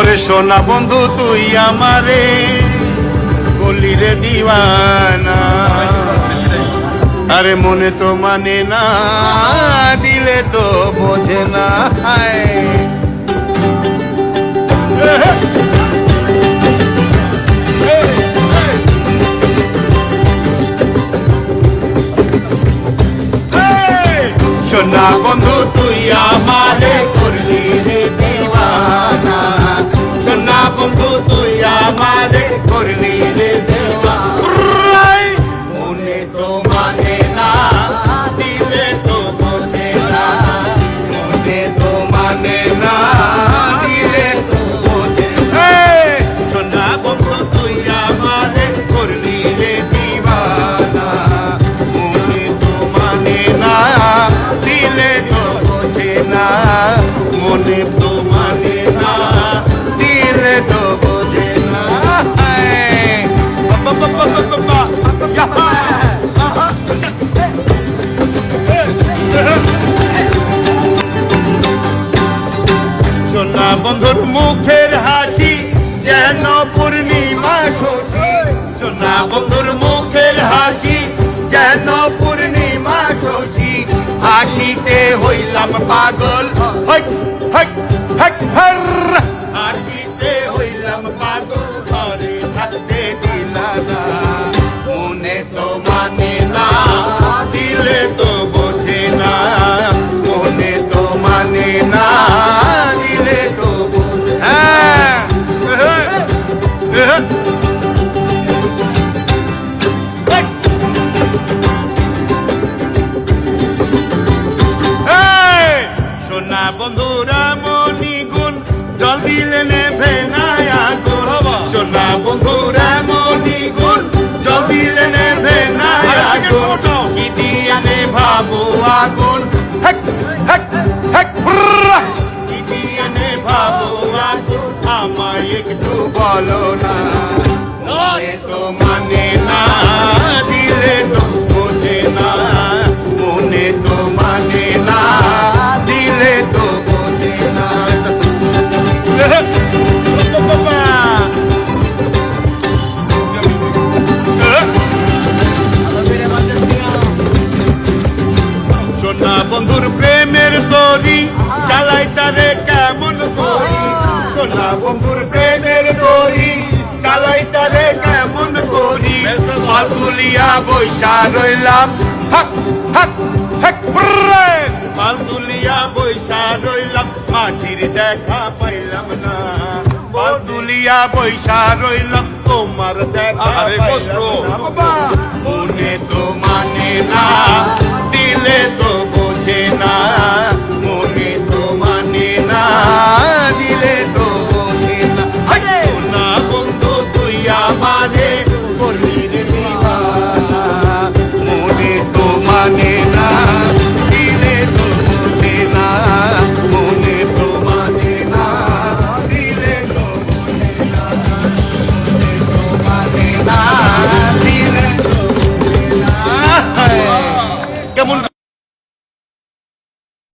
ওরে সোনা বন্ধু তুই আমারে বলি রে দিওয়ানা, আরে মনে তো মানে না, দিলে তো বোঝে না। সোনা বন্ধু তুই আমারে করলি রে দিওয়ানা, সোনা বন্ধু তুই আমারে করলি রে দিওয়ানা, মনে তো মানে না, দিলে তো বোঝে না, মনে তো মানে না, দিলে তো বোঝে না। সোনা বন্ধু তুই আমারে করলি রে দিওয়ানা, মনে তো মানে না, দিলে তো বোঝে না, মনে তো মানে না, দিলে তো বোঝে না। সোনা বন্ধুর মুখের হাসি যেন পূর্ণিমা শশী, সোনা বন্ধুর মুখের হাসি যেন পূর্ণিমা শশী, হাসিতে হইলাম পাগল, হাসিতে হইলাম পাগল, ঘরে থাকতে দিলা না, মনে তো মানে না, দিলে তো বোঝে না, মনে তো মানে না, দিলে তো বোঝে না। সোনা বন্ধুরা মনি গুণ জল দিলে নেভে না আগুন, সোনা বন্ধুরা মনি গুণ জল দিলে নেভে না আগুন, কি দিয়া নেভাবো আগুন, কি দিয়া নেভাবো আগুন, আমায় একটু বলো না, মনে তো মানে না, দিলে তো বোঝে না, মনে তো মানে না, দিলে তো বোঝে না। সোনা বন্ধুর প্রেমের দড়ি চালাই তারে কেমন করি, সোনা বন্ধুর প্রেমের দড়ি চালাই তারে কেমন করি, পাল তুলিয়া বৈশা রইলাম, পাল তুলিয়া বৈশা রইলাম, মাঝির দেখা পাইলাম না, পাল তুলিয়া বৈশা রইলাম, তোমার দেখা পাইলাম না, মনে তো মানে না, দিলে তো